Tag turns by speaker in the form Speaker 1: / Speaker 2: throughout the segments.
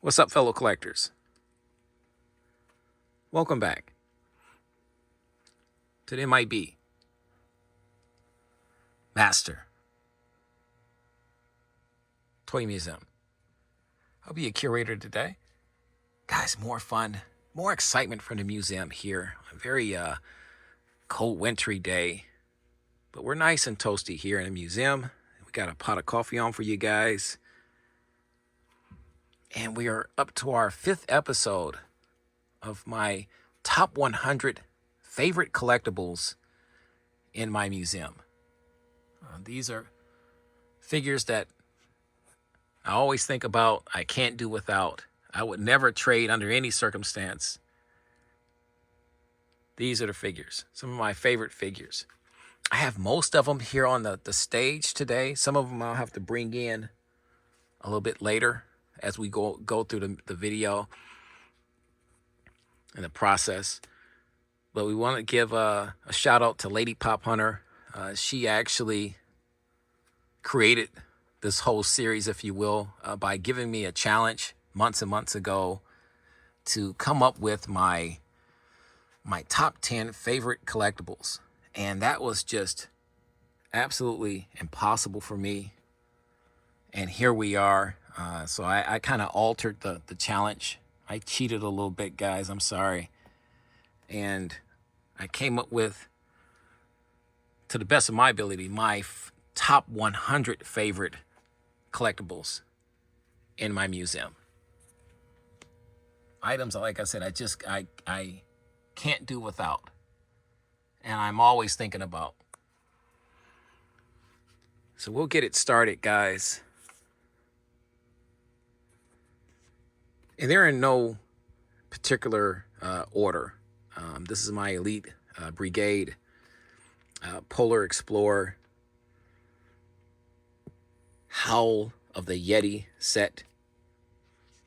Speaker 1: What's up, fellow collectors? Welcome back to the M.I.B. Master Toy Museum. I'll be a curator today. Guys, more fun, more excitement from the museum here. A very cold, wintry day, but we're nice and toasty here in the museum. We got a pot of coffee on for you guys. And we are up to our 5th episode of my top 100 favorite collectibles in my museum. These are figures that I always think about, I can't do without. I would never trade under any circumstance. These are the figures, some of my favorite figures. I have most of them here on the stage today. Some of them I'll have to bring in a little bit later as we go through the video and the process. But we want to give a shout out to Lady Pop Hunter. She actually created this whole series, if you will, by giving me a challenge months and months ago to come up with my top 10 favorite collectibles. And that was just absolutely impossible for me. And here we are. So I kind of altered the challenge. I cheated a little bit, guys. I'm sorry. And I came up with, to the best of my ability, my top 100 favorite collectibles in my museum. Items, like I said, I can't do without. And I'm always thinking about. So we'll get it started, guys. And they're in no particular order. This is my Elite Brigade Polar Explorer Howl of the Yeti set.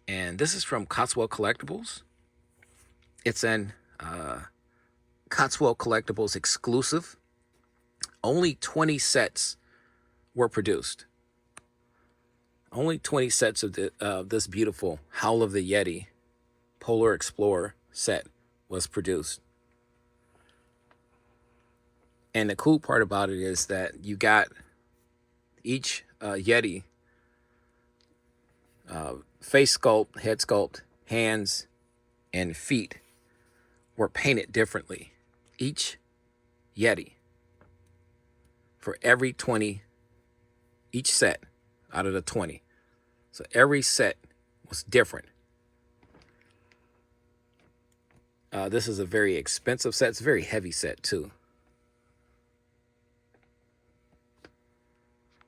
Speaker 1: And this is from Cotswold Collectibles. It's an Cotswold Collectibles exclusive. Only 20 sets were produced. Only 20 sets of this beautiful Howl of the Yeti Polar Explorer set was produced. And the cool part about it is that you got each Yeti face sculpt, head sculpt, hands, and feet were painted differently. Each Yeti, for every 20, each set out of the 20. So every set was different. This is a very expensive set. It's a very heavy set too.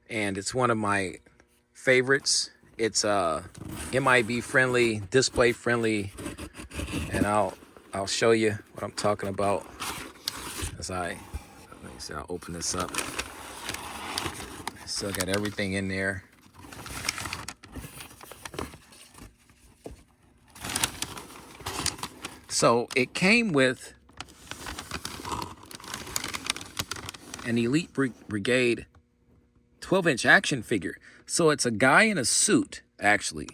Speaker 1: And it's one of my favorites. It's M.I.B. friendly, display friendly, and I'll show you what I'm talking about as let me see, I'll open this up. Still got everything in there. So it came with an Elite Brigade 12-inch action figure. So it's a guy in a suit, actually.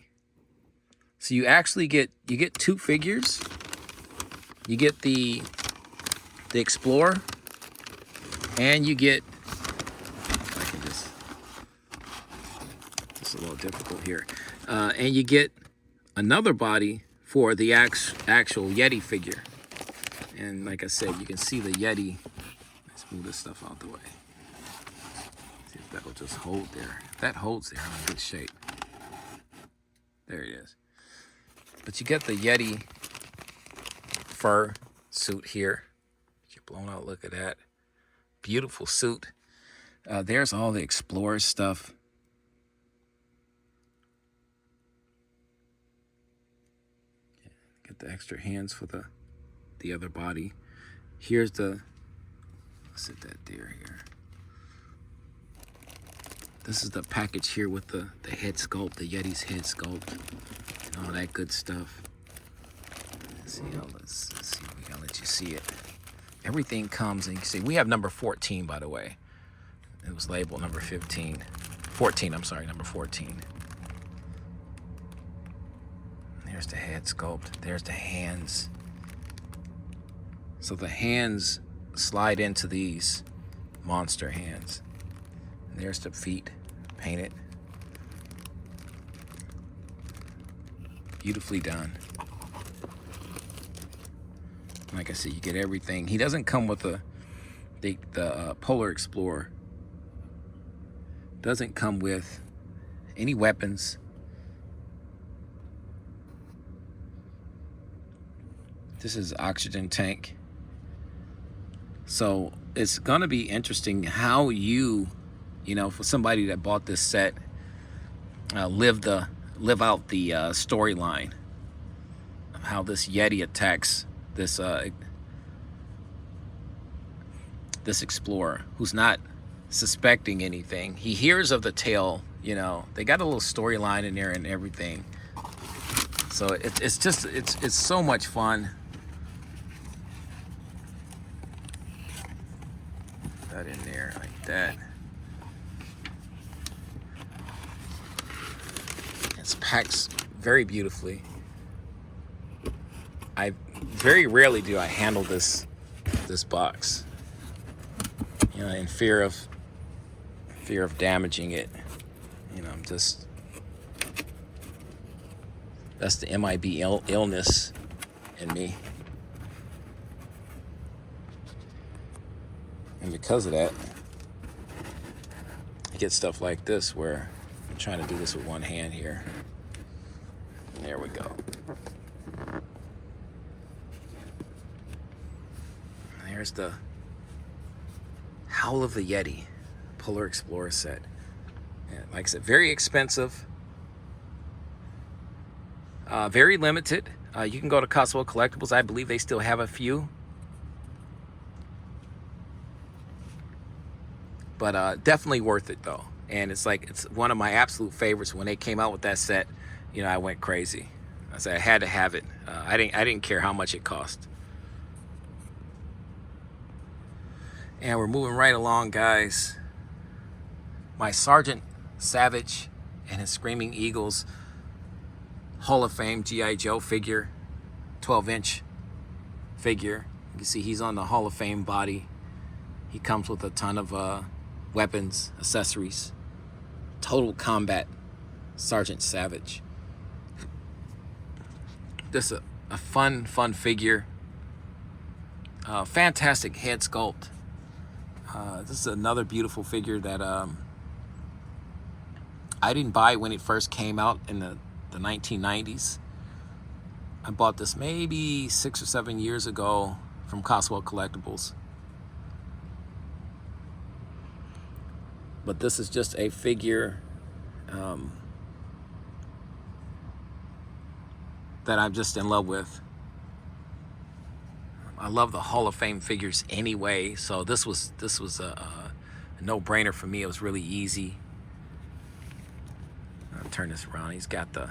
Speaker 1: So you actually get two figures. You get the Explorer, and you get, if I can just, it's a little difficult here. And you get another body for the actual Yeti figure. And like I said, you can see the Yeti. Let's move this stuff out the way. See if that'll just hold there. If that holds there, I'm in good shape. There it is. But you get the Yeti fur suit here. You're blown out, look at that. Beautiful suit. There's all the Explorer stuff. Get the extra hands for the other body. Here's the, let's sit that there here. This is the package here with the head sculpt, the Yeti's head sculpt, and all that good stuff. Let's see, let's see, I'll let you see it. Everything comes, and you can see, we have number 14, by the way. It was labeled number 15. 14, I'm sorry, number 14. There's the head sculpt. There's the hands. So the hands slide into these monster hands. And there's the feet painted. Beautifully done. Like I said, you get everything. He doesn't come with the Polar Explorer. Doesn't come with any weapons. This is oxygen tank. So it's gonna be interesting how you know, for somebody that bought this set, live out the storyline of how this Yeti attacks this this explorer who's not suspecting anything. He hears of the tale, you know. They got a little storyline in there and everything. So it's so much fun. That in there like that. It's packed very beautifully. I very rarely do I handle this box, you know, in fear of damaging it. You know, I'm just, that's the M.I.B. illness in me. And because of that, I get stuff like this where I'm trying to do this with one hand here. There we go. There's the Howl of the Yeti Polar Explorer set. And like I said, very expensive. Very limited. You can go to Costco Collectibles. I believe they still have a few. But definitely worth it though. And it's one of my absolute favorites. When they came out with that set, you know, I went crazy. I said I had to have it. I didn't care how much it cost. And we're moving right along, guys. My Sergeant Savage and his Screaming Eagles Hall of Fame G.I. Joe figure, 12-inch figure. You can see he's on the Hall of Fame body. He comes with a ton of weapons, accessories. Total Combat Sergeant Savage. Just a fun figure. Fantastic head sculpt. This is another beautiful figure that I didn't buy when it first came out in the 1990s. I bought this maybe 6 or 7 years ago from Costco Collectibles. But this is just a figure that I'm just in love with. I love the Hall of Fame figures anyway, so this was a no-brainer for me. It was really easy. I'll turn this around. He's got the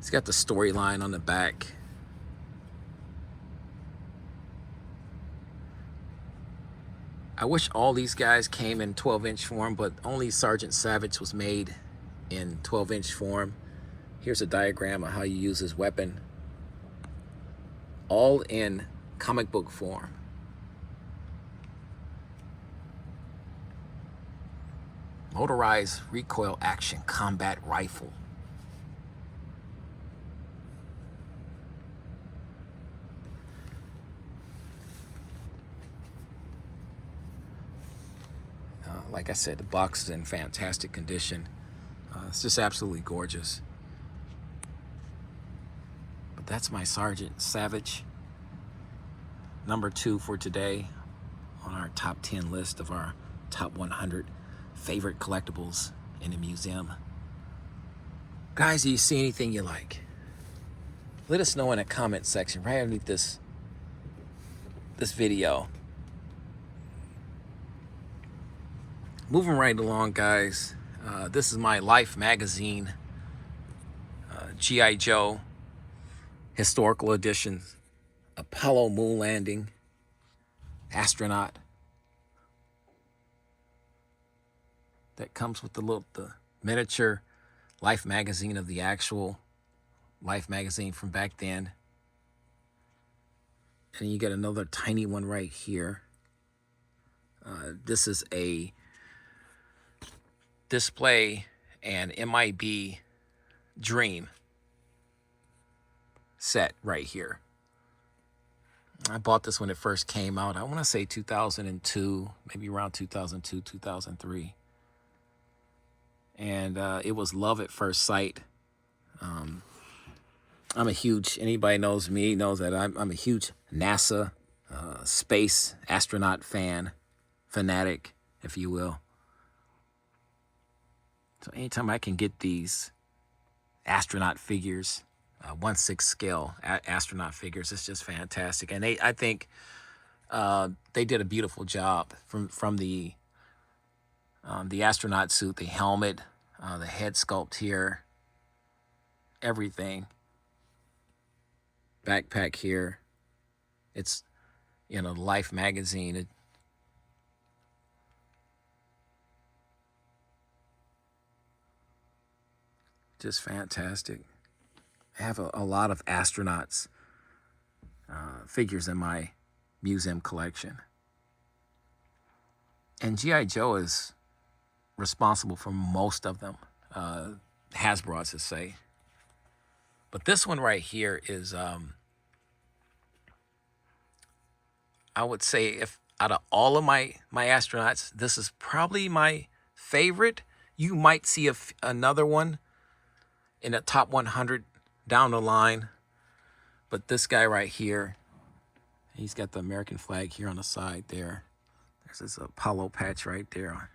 Speaker 1: storyline on the back. I wish all these guys came in 12-inch form, but only Sergeant Savage was made in 12-inch form. Here's a diagram of how you use his weapon. All in comic book form. Motorized recoil action combat rifle. Like I said, the box is in fantastic condition. It's just absolutely gorgeous. But that's my Sergeant Savage. Number 2 for today on our top 10 list of our top 100 favorite collectibles in the museum. Guys, do you see anything you like? Let us know in the comment section right underneath this video. Moving right along, guys. This is my Life magazine, G.I. Joe historical edition, Apollo moon landing, astronaut. That comes with the miniature Life magazine of the actual Life magazine from back then. And you get another tiny one right here. This is a display and M.I.B. Dream set right here. I bought this when it first came out. I want to say 2002, maybe around 2002, 2003. And it was love at first sight. I'm a huge, anybody knows me knows that I'm a huge NASA space astronaut fanatic, if you will. So anytime I can get these astronaut figures, 1/6 scale astronaut figures, it's just fantastic. And I think they did a beautiful job from the astronaut suit, the helmet, the head sculpt here, everything. Backpack here. It's, Life magazine. Just fantastic. I have a lot of astronauts figures in my museum collection. And G.I. Joe is responsible for most of them. Hasbro, I should say. But this one right here is, I would say, if out of all of my astronauts, this is probably my favorite. You might see another one in the top 100 down the line. But this guy right here, he's got the American flag here on the side there. There's this Apollo patch right there.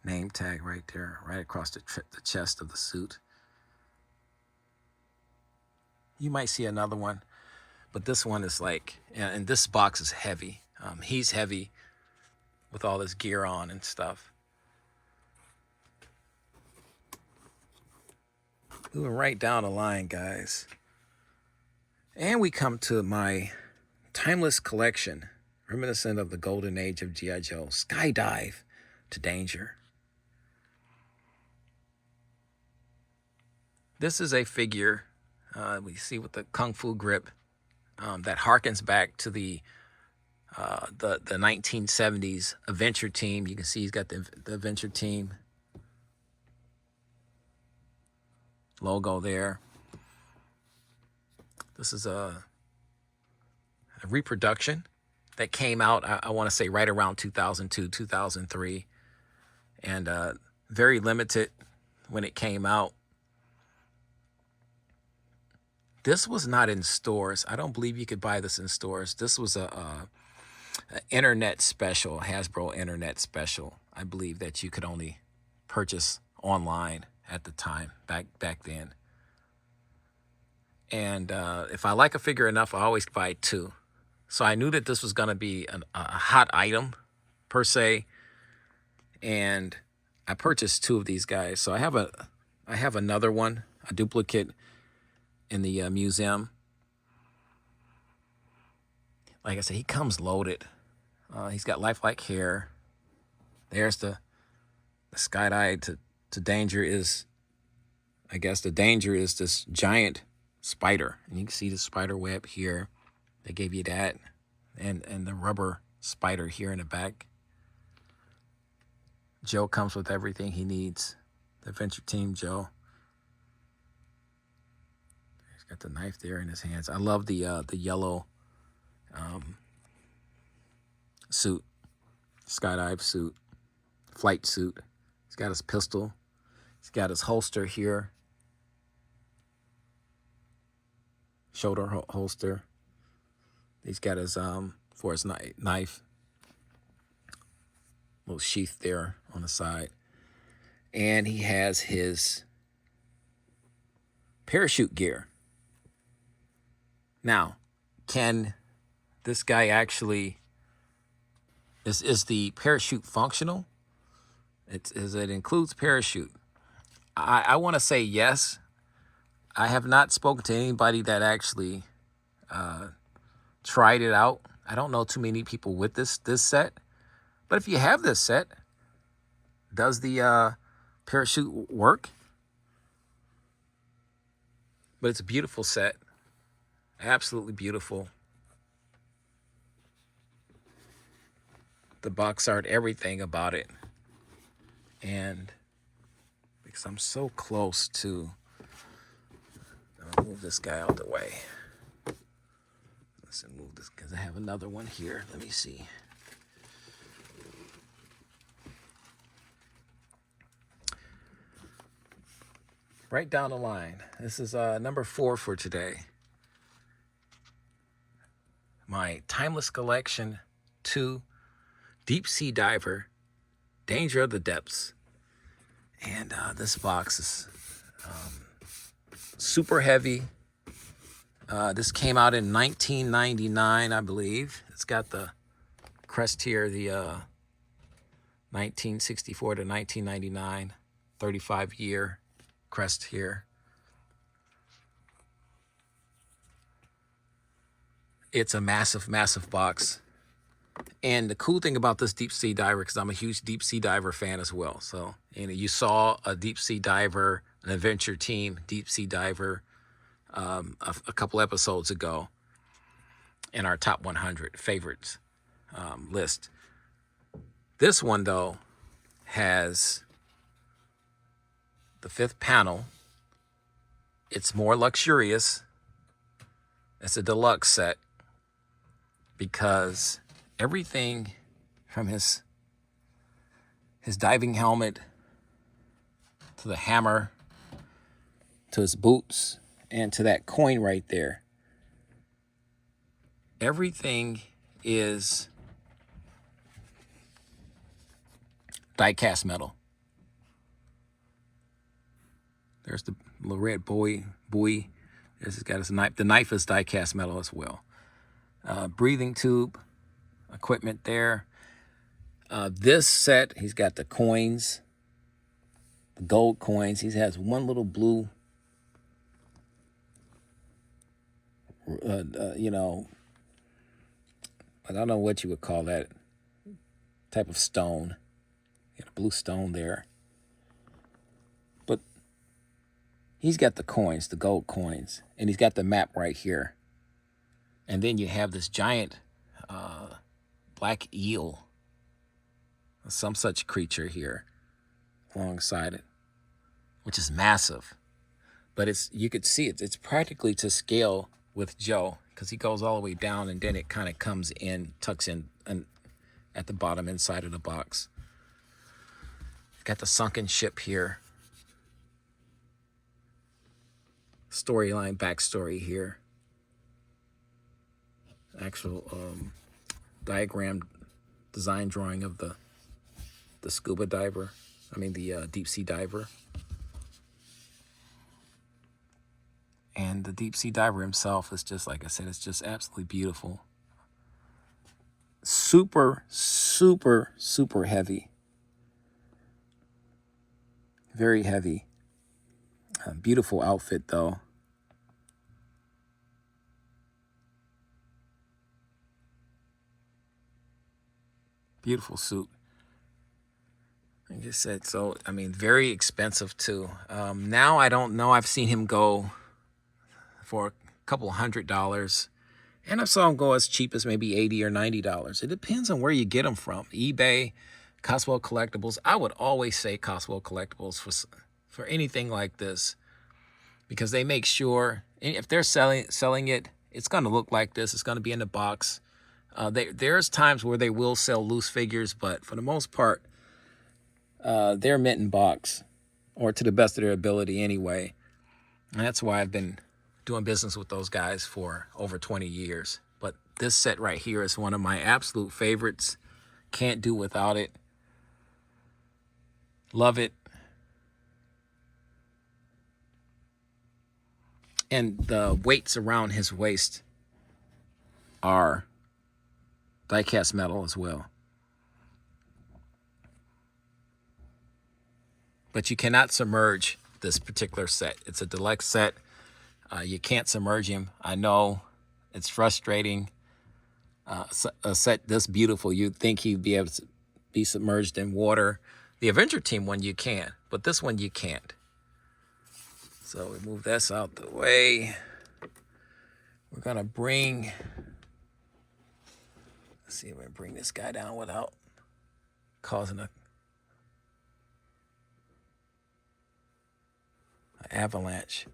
Speaker 1: Name tag right there, right across the chest of the suit. You might see another one, but this one is like, and this box is heavy. He's heavy with all his gear on and stuff. Moving right down the line, guys. And we come to my timeless collection, reminiscent of the golden age of G.I. Joe, Skydive to Danger. This is a figure we see with the Kung Fu grip that harkens back to the 1970s Adventure Team. You can see he's got the Adventure Team logo there. This is a reproduction that came out, I want to say, right around 2002, 2003. And very limited when it came out. This was not in stores. I don't believe you could buy this in stores. This was a internet special, Hasbro internet special. I believe that you could only purchase online at the time, back then. And if I like a figure enough, I always buy two. So I knew that this was going to be a hot item, per se. And I purchased two of these guys. So I have another one, a duplicate, in the museum. Like I said, he comes loaded. He's got lifelike hair. There's the Skydive to Danger is, I guess the Danger is this giant spider. And you can see the spider web here. They gave you that. And the rubber spider here in the back. Joe comes with everything he needs. The Adventure Team Joe. He's got the knife there in his hands. I love the yellow suit, skydive suit, flight suit. He's got his pistol. He's got his holster here, shoulder holster. He's got his for his knife, little sheath there on the side, and he has his parachute gear. Now, can this guy actually, is the parachute functional? It includes parachute. I want to say yes. I have not spoken to anybody that actually tried it out. I don't know too many people with this set. But if you have this set, does the parachute work? But it's a beautiful set. Absolutely beautiful. The box art, everything about it. And because I'm so close to, I'll move this guy out the way. Let's move this because I have another one here. Let me see. Right down the line. This is number 4 for today. My Timeless Collection 2 Deep Sea Diver, Danger of the Depths. And this box is super heavy. This came out in 1999, I believe. It's got the crest here, the 1964 to 1999, 35-year crest here. It's a massive, massive box. And the cool thing about this deep sea diver, because I'm a huge deep sea diver fan as well. So, you saw a deep sea diver, an adventure team deep sea diver a couple episodes ago in our top 100 favorites list. This one, though, has the 5th panel. It's more luxurious. It's a deluxe set because everything from his diving helmet to the hammer to his boots and to that coin right there, everything is die-cast metal. There's the little red buoy. This has got his knife. The knife is die-cast metal as well. Breathing tube equipment there. This set, he's got the coins, the gold coins. He has one little blue, I don't know what you would call that type of stone. Got a blue stone there. But he's got the coins, the gold coins, and he's got the map right here. And then you have this giant black eel, some such creature here alongside it, which is massive. But you could see it's practically to scale with Joe because he goes all the way down and then it kind of comes in, tucks in at the bottom inside of the box. Got the sunken ship here. Storyline, backstory here. Actual diagram, design drawing of the scuba diver. The deep sea diver. And the deep sea diver himself is just, like I said, it's just absolutely beautiful. Super, super, super heavy. Very heavy. Beautiful outfit, though. Beautiful suit. Like I said, so, very expensive, too. Now, I don't know. I've seen him go for a couple $100. And I saw him go as cheap as maybe $80 or $90. It depends on where you get them from. eBay, Coswell Collectibles. I would always say Coswell Collectibles for anything like this, because they make sure if they're selling it, it's going to look like this. It's going to be in the box. There's times where they will sell loose figures, but for the most part, they're mint in box, or to the best of their ability anyway. And that's why I've been doing business with those guys for over 20 years. But this set right here is one of my absolute favorites. Can't do without it. Love it. And the weights around his waist are die-cast metal as well. But you cannot submerge this particular set. It's a deluxe set. You can't submerge him. I know it's frustrating. A set this beautiful, you'd think he'd be able to be submerged in water. The Avenger Team one you can, but this one you can't. So we move this out the way. We're gonna bring, let's see if we can bring this guy down without causing an avalanche.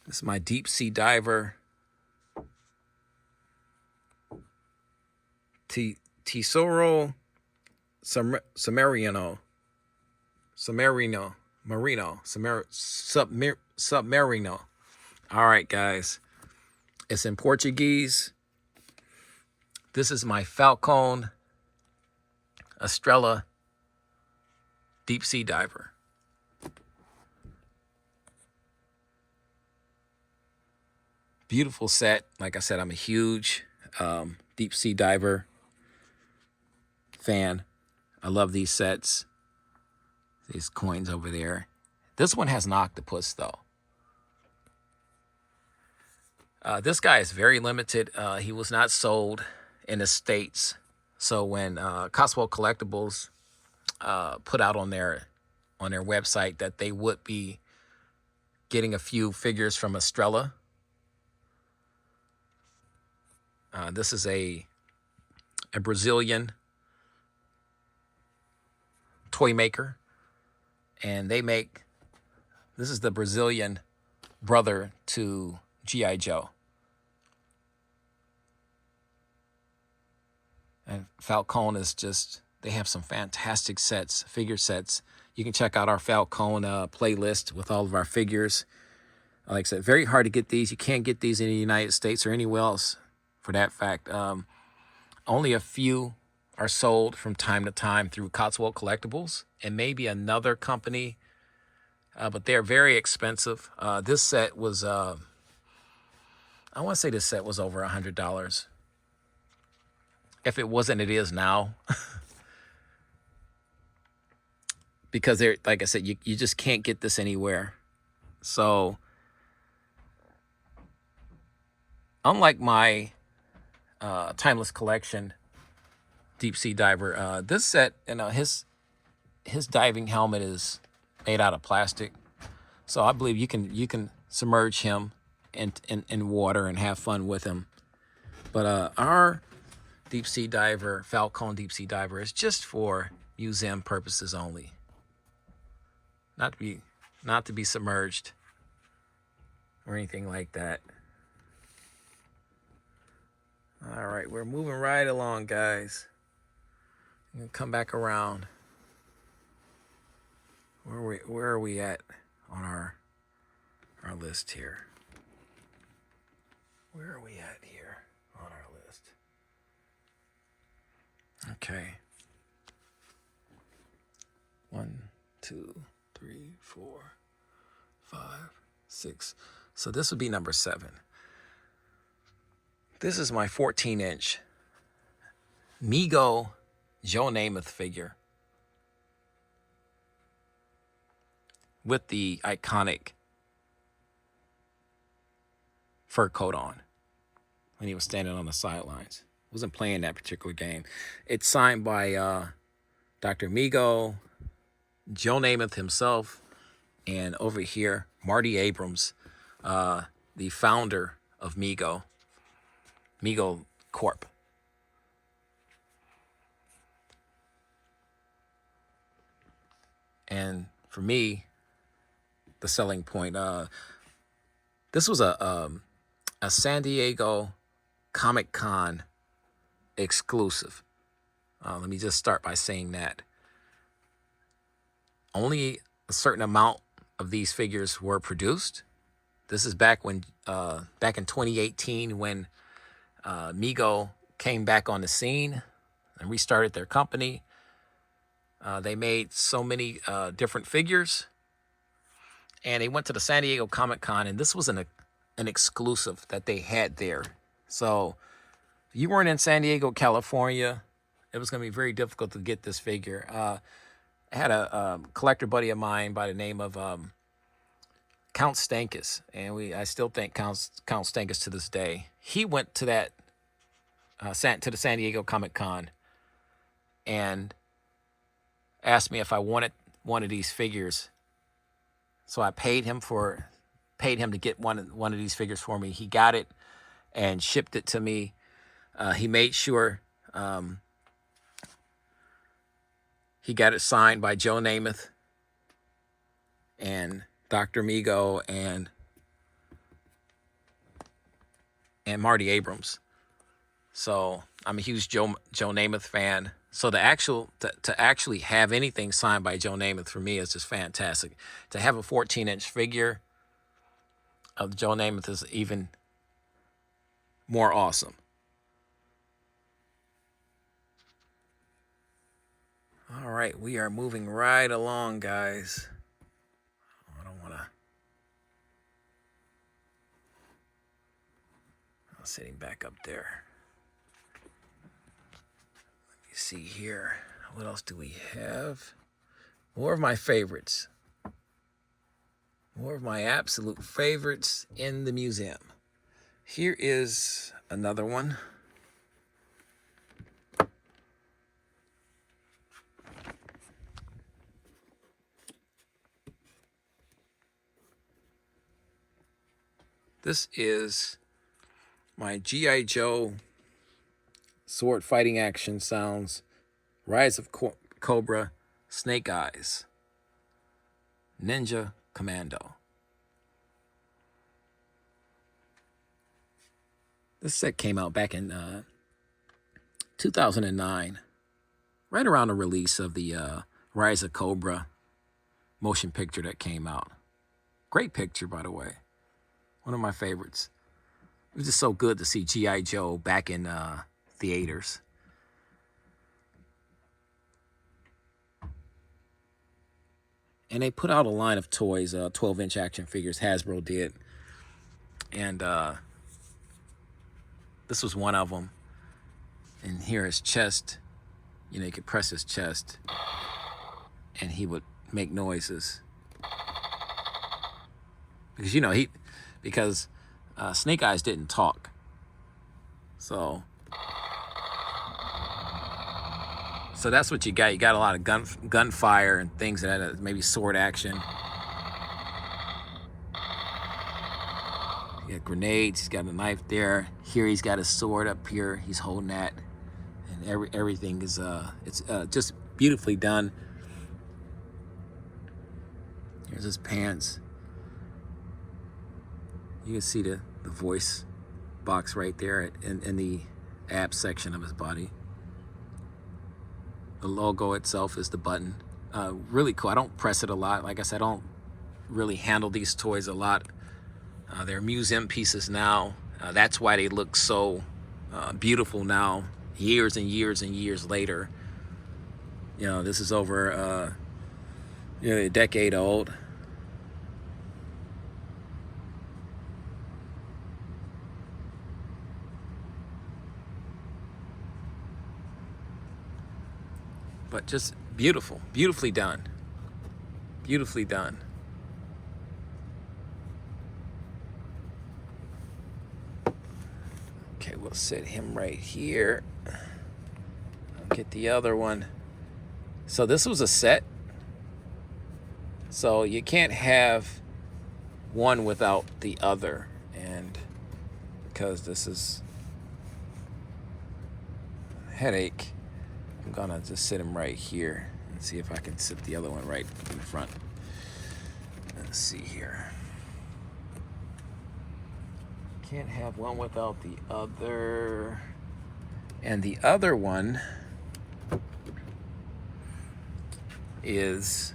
Speaker 1: This is my deep sea diver, Tesoro Submarino. All right, guys. It's in Portuguese. This is my Falcon Estrella deep sea diver. Beautiful set. Like I said, I'm a huge deep sea diver fan. I love these sets. These coins over there. This one has an octopus, though. This guy is very limited. He was not sold in the States. So when Collectibles put out on their website that they would be getting a few figures from Estrella. This is a Brazilian toy maker, and they make, this is the Brazilian brother to G.I. Joe. And Falcon is just, they have some fantastic sets, figure sets. You can check out our Falcon playlist with all of our figures. Like I said, very hard to get these. You can't get these in the United States or anywhere else for that fact. Only a few are sold from time to time through Collectibles and maybe another company, but they're very expensive. This set was, I want to say this set was over $100. If it wasn't, it is now. Because they're, like I said, you just can't get this anywhere. So, unlike my Timeless Collection deep sea diver, this set, his diving helmet is made out of plastic. So I believe you can submerge him in water and have fun with him. But our deep sea diver, Falcon deep sea diver, is just for museum purposes only. Not to be submerged or anything like that. All right, we're moving right along, guys. I'm gonna come back around. Where are we at on our list here? Where are we at here on our list? Okay. 1, 2, 3, 4, 5, 6. So this would be number 7. This is my 14-inch Mego Joe Namath figure with the iconic fur coat on when he was standing on the sidelines. Wasn't playing that particular game. It's signed by Dr. Mego, Joe Namath himself, and over here, Marty Abrams, the founder of Mego Corp. And for me, the selling point, this was a San Diego Comic-Con exclusive. Let me just start by saying that. Only a certain amount of these figures were produced. This is back in 2018 when Mego came back on the scene and restarted their company. They made so many different figures, and they went to the San Diego Comic-Con, and this was an exclusive that they had there. So if you weren't in San Diego, California, it was going to be very difficult to get this figure. I had a collector buddy of mine by the name of Count Stankus, and I still thank Count Stankus to this day. He went to that to the San Diego Comic-Con and asked me if I wanted one of these figures So I paid him to get one of these figures for me. He got it and shipped it to me. He made sure he got it signed by Joe Namath and Dr. Migo and Marty Abrams. So I'm a huge Joe Namath fan. So to actually have anything signed by Joe Namath for me is just fantastic. To have a 14-inch figure of Joe Namath is even more awesome. All right, we are moving right along, guys. I don't want to. I'll set him back up there. Let me see here. What else do we have? More of my favorites. More of my absolute favorites in the museum. Here is another one. This is my G.I. Joe sword fighting action sounds, Rise of Cobra, Snake Eyes, Ninja Commando. This set came out back in 2009, right around the release of the Rise of Cobra motion picture that came out. Great picture, by the way. One of my favorites. It was just so good to see G.I. Joe back in theaters. And they put out a line of toys, 12-inch action figures, Hasbro did. And this was one of them. And here his chest, you could press his chest and he would make noises. Because Snake Eyes didn't talk. So that's what you got. You got a lot of gunfire and things that maybe sword action. You got grenades. He's got a knife there. Here he's got a sword up here. He's holding that, and everything is it's just beautifully done. Here's his pants. You can see the voice box right there in the abs section of his body. The logo itself is the button. Really cool. I don't press it a lot. Like I said, I don't really handle these toys a lot. They're museum pieces now. That's why they look so beautiful now, years and years and years later. This is over nearly a decade old. But just beautiful, beautifully done. Beautifully done. Okay, we'll set him right here. I'll get the other one. So this was a set. So you can't have one without the other. And because this is a headache, I'm gonna just sit him right here and see if I can sit the other one right in front. Let's see here. Can't have one without the other. And the other one is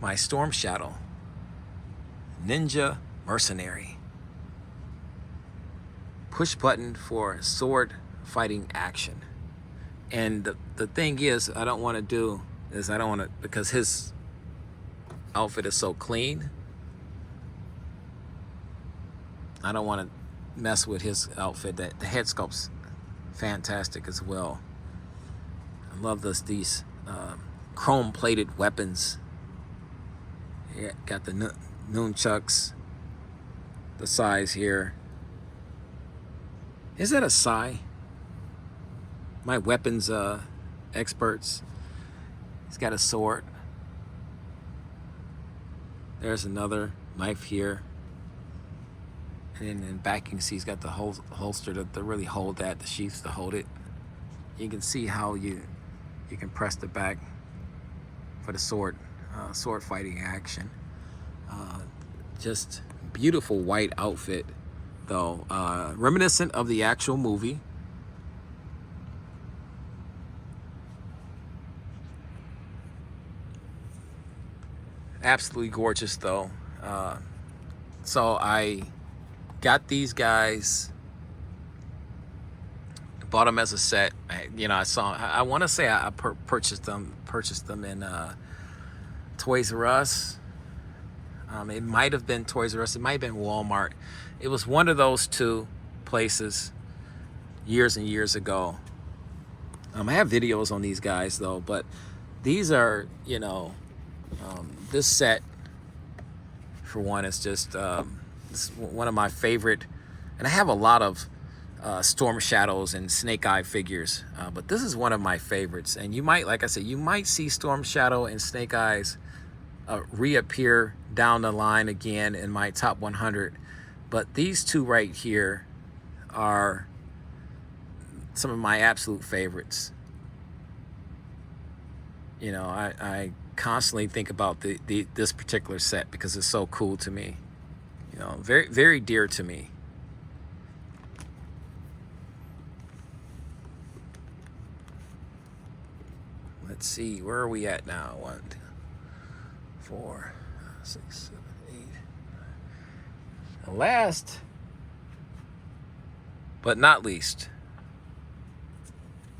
Speaker 1: my Storm Shadow Ninja Mercenary. Push button for sword fighting action. And the thing is, I don't want to, because his outfit is so clean, I don't want to mess with his outfit. The head sculpt's fantastic as well. I love these chrome-plated weapons. Yeah, got the nunchucks, the size here. Is that a sai? My weapons experts. He's got a sword. There's another knife here. And then back you can see he's got the holster to really hold that, the sheaths to hold it. You can see how you can press the back for the sword fighting action. Just beautiful white outfit though, reminiscent of the actual movie. Absolutely gorgeous though. So I got these guys, bought them as a set. I saw. I want to say I purchased them in Toys R Us. It might have been Toys R Us. It might have been Walmart. It was one of those two places years and years ago. I have videos on these guys though, but these are, this set for one is just it's one of my favorite, and I have a lot of Storm Shadows and Snake Eye figures, but this is one of my favorites. And you might, like I said, you might see Storm Shadow and Snake Eyes reappear down the line again in my top 100, but these two right here are some of my absolute favorites. I constantly think about this particular set because it's so cool to me. Very, very dear to me. Let's see, where are we at now? 1, 2, 4, 6, 7, 8. And last but not least,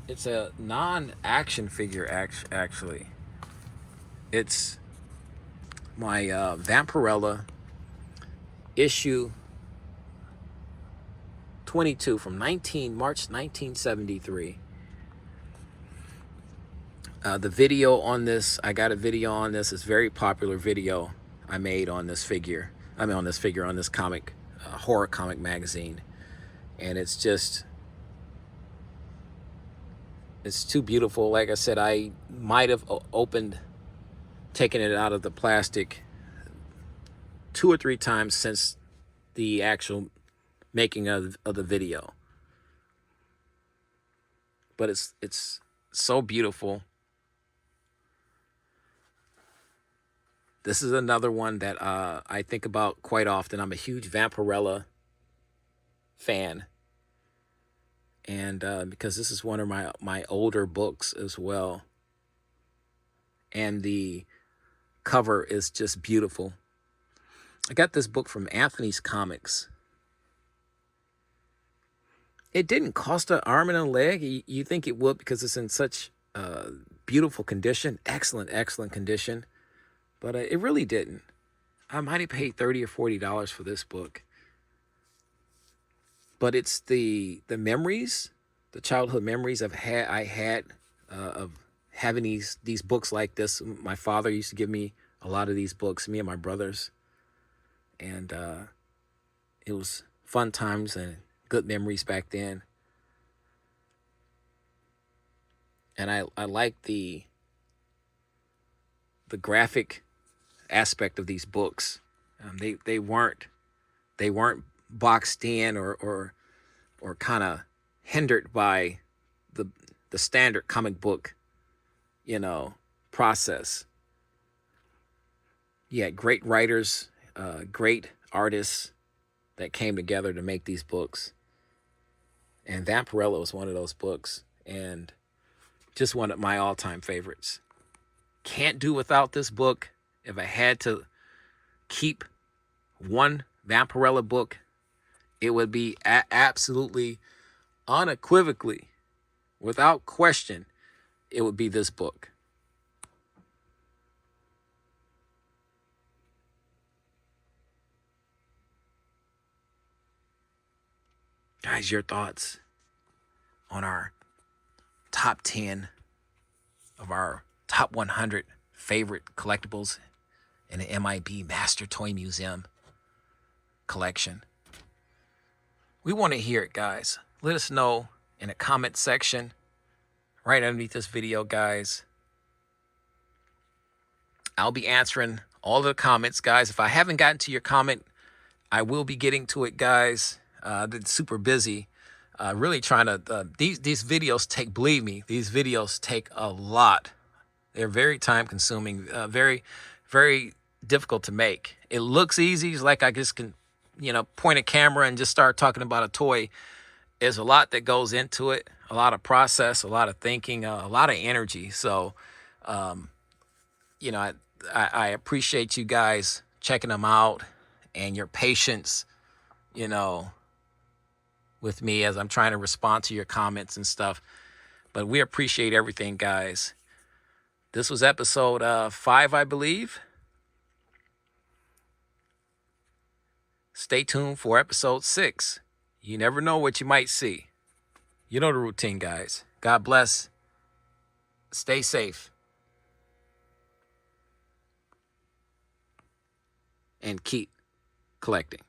Speaker 1: it's a non-action figure actually. It's my Vampirella issue 22 from March 1973. The video on this, I got a video on this. It's a very popular video I made on this figure. On this comic, horror comic magazine. And it's too beautiful. Like I said, I might have taken it out of the plastic 2 or 3 times since the actual making of the video. But it's so beautiful. This is another one that I think about quite often. I'm a huge Vampirella fan. And because this is one of my older books as well. And the cover is just beautiful. I got this book from Anthony's Comics. It didn't cost an arm and a leg. You think it would because it's in such beautiful condition. Excellent condition. But it really didn't. I might have paid $30 or $40 for this book. But it's the memories, the childhood memories I had of having these books like this. My father used to give me a lot of these books, me and my brothers. And it was fun times and good memories back then. And I like the graphic aspect of these books. They weren't boxed in or kind of hindered by the standard comic book process. You had great writers, great artists that came together to make these books, and Vampirella was one of those books, and just one of my all-time favorites. Can't do without this book. If I had to keep one Vampirella book, it would be absolutely, unequivocally, without question, it would be this book. Guys, your thoughts on our top 10 of our top 100 favorite collectibles in the M.I.B. Master Toy Museum collection. We want to hear it, guys. Let us know in the comment section right underneath this video, guys. I'll be answering all of the comments, guys. If I haven't gotten to your comment, I will be getting to it, guys. I've been super busy, really trying to. These videos take, believe me, these videos take a lot. They're very time consuming, very, very difficult to make. It looks easy, it's like I just can, point a camera and just start talking about a toy. There's a lot that goes into it, a lot of process, a lot of thinking, a lot of energy. So, I appreciate you guys checking them out and your patience, you know, with me as I'm trying to respond to your comments and stuff. But we appreciate everything, guys. This was episode 5, I believe. Stay tuned for episode 6. You never know what you might see. You know the routine, guys. God bless. Stay safe. And keep collecting.